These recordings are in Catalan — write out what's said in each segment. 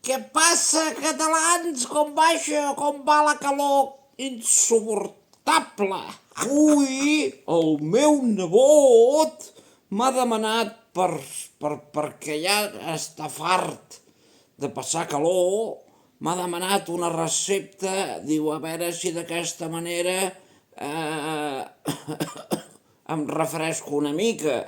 Què passa, catalans? Com va això? Com va la calor insuportable? Ui, el meu nebot m'ha demanat perquè ja està fart de passar calor, m'ha demanat una recepta, diu, a veure si d'aquesta manera em refresco una mica.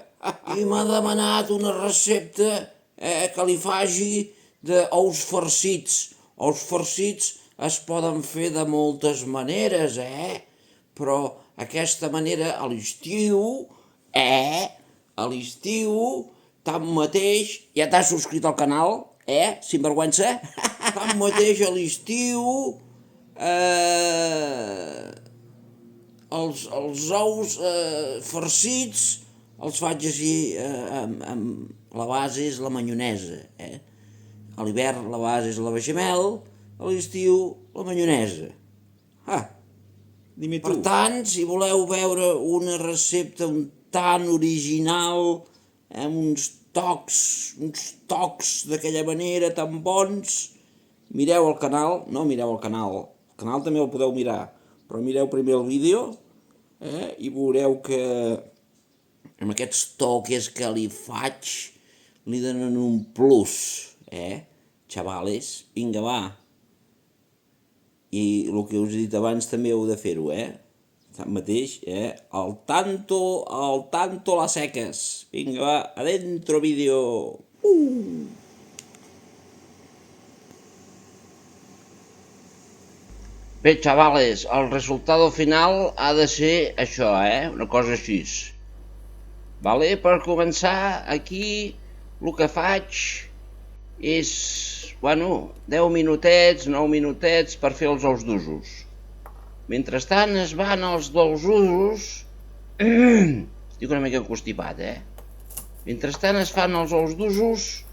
I m'ha demanat una recepta que li faci d'ous farcits. Ous farcits es poden fer de moltes maneres, però aquesta manera a l'estiu, tanmateix, ja t'has subscrit al canal, sinvergüenza? Tanmateix a l'estiu els ous farcits els faig així, la base és la maionesa, A l'hivern la base és la beixamel, a l'estiu la maionesa. Dime tu. Per tant, si voleu veure una recepta un tant original, amb uns tocs d'aquella manera tan bons, mireu el canal, no mireu el canal també el podeu mirar, però mireu primer el vídeo, i veureu que amb aquests toques que li faig li donen un plus, xavales, vinga va. I el que us he dit abans també heu de fer-ho, Tanmateix, al tanto las seques. Vinga va, adentro vídeo. Bé, xavales, el resultat final ha de ser això, una cosa així. Vale? Per començar, aquí el que faig és, 10 minutets, 9 minutets per fer els ous d'usos. Mentrestant es van els dels usos... Estic una mica constipat, Mentrestant es fan els ous d'usos,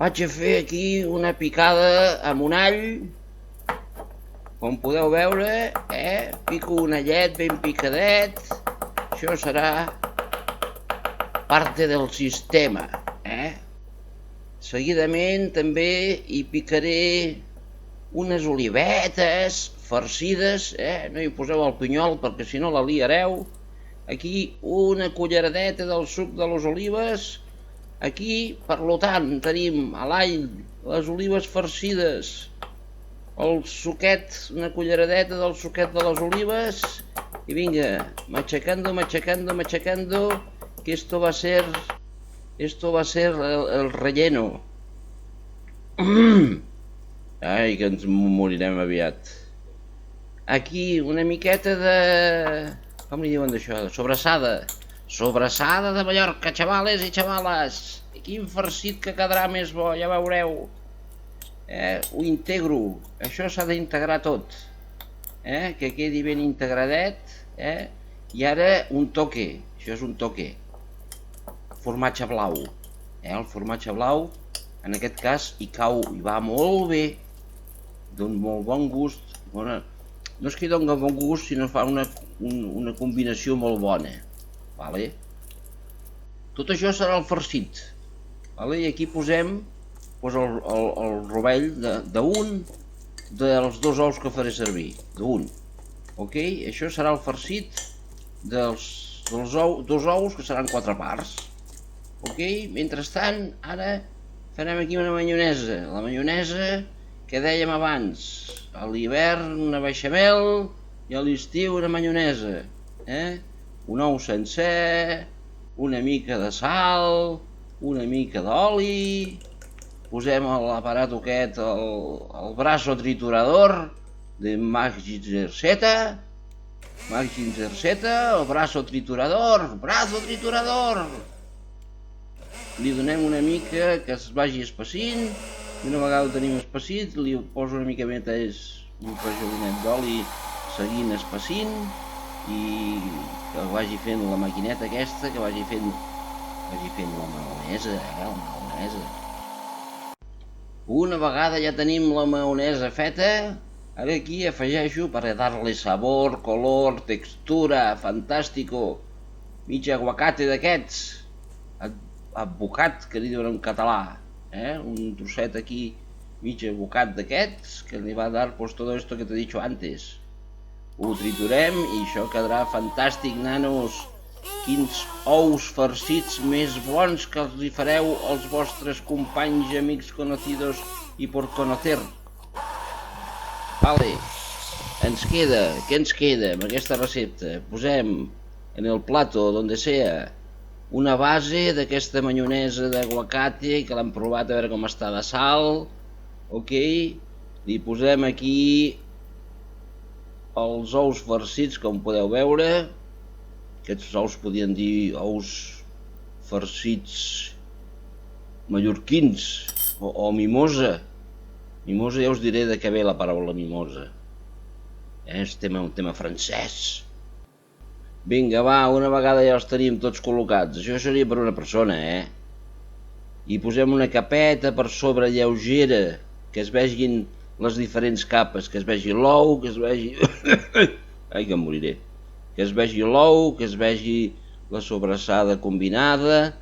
vaig a fer aquí una picada amb un all. Com podeu veure, pico un allet ben picadet. Això serà parte del sistema, Seguidament també hi picaré unes olivetes farcides, no hi poseu el pinyol perquè si no la liareu. Aquí una culleradeta del suc de les olives. Aquí, per tant, tenim l'all, les olives farcides, el suquet, una culleradeta del suquet de les olives, i vinga, machacando, que esto va a ser el relleno. Ai, que ens morirem aviat. Aquí una miqueta de... com li diuen d'això? De sobrassada. Sobrassada de Mallorca, xavales i xavales. Quin farcit que quedarà més bo, ja veureu. Ho integro. Això s'ha d'integrar tot. Que quedi ben integradet. I ara un toque. Això és un toque. Formatge blau. El formatge blau, en aquest cas, hi cau, hi va molt bé, d'un molt bon gust. No és que hi doni bon gust, sinó fa una combinació molt bona. Tot això serà el farcit. I aquí posem el rovell d'un dels dos ous que faré servir. D'un. Això serà el farcit dels dos ous, que seran 4 parts. Mentrestant, ara farem aquí una maionesa. La maionesa que dèiem abans. A l'hivern una beixamel i a l'estiu una maionesa. Un ou sencer, una mica de sal, una mica d'oli. Posem l'aparat aquest, el braço triturador de Maggi Zerzeta. El braço triturador. Li donem una mica que es vagi espessint, i una vegada ho tenim espessit li poso una mica més un rajolinet d'oli seguint espessint, i que vagi fent la maquineta aquesta, que vagi fent la maionesa, Una vegada ja tenim la maionesa feta, ara aquí afegeixo per dar-li sabor, color, textura, fantàstico, mig aguacate d'aquests, advocat, que li diuen en català, un trosset aquí mig bocat d'aquests, que li va dar pues todo esto que t'he dicho antes. Ho triturem i això quedarà fantàstic, nanos. Quins ous farcits més bons que els hi fareu als vostres companys, amics, conocidos i por conocer. Vale, què ens queda amb aquesta recepta? Posem en el plato, donde sea, una base d'aquesta mayonesa d'aguacate, que l'hem provat a veure com està de sal, ok? Li posem aquí els ous farcits, com podeu veure. Aquests ous podien dir ous farcits mallorquins o mimosa. Mimosa ja us diré de què ve la paraula mimosa. És un tema francès. Vinga, va, una vegada ja els tenim tots col·locats. Això seria per una persona, I posem una capeta per sobre lleugera, que es vegin les diferents capes, que es vegi l'ou, que es vegi... Ai, que em moriré. Que es vegi l'ou, que es vegi la sobrassada combinada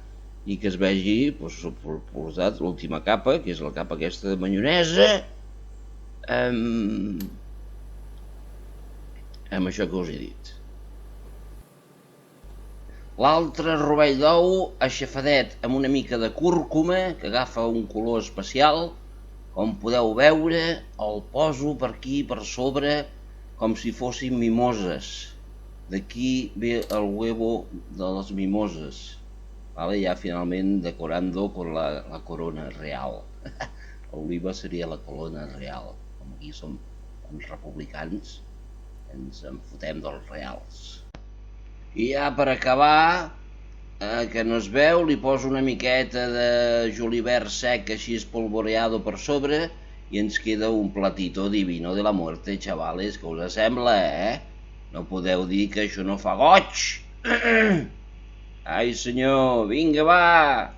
i que es vegi posat l'última capa, que és la capa aquesta de mayonesa, amb això que us he dit. L'altre rovell d'ou aixafadet amb una mica de cúrcuma, que agafa un color especial. Com podeu veure, el poso per aquí, per sobre, com si fossin mimoses. D'aquí ve el huevo de les mimoses. Vale, ja finalment decorando con la corona real. L'oliva seria la corona real. Com aquí som uns republicans, ens en fotem dels reals. I ja per acabar, que no es veu, li poso una miqueta de julivert sec així espolvoreado per sobre i ens queda un platito divino de la muerte, chavales. Què us sembla, No podeu dir que això no fa goig. Ai senyor, vinga va.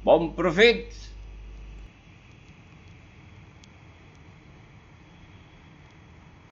Bon profit.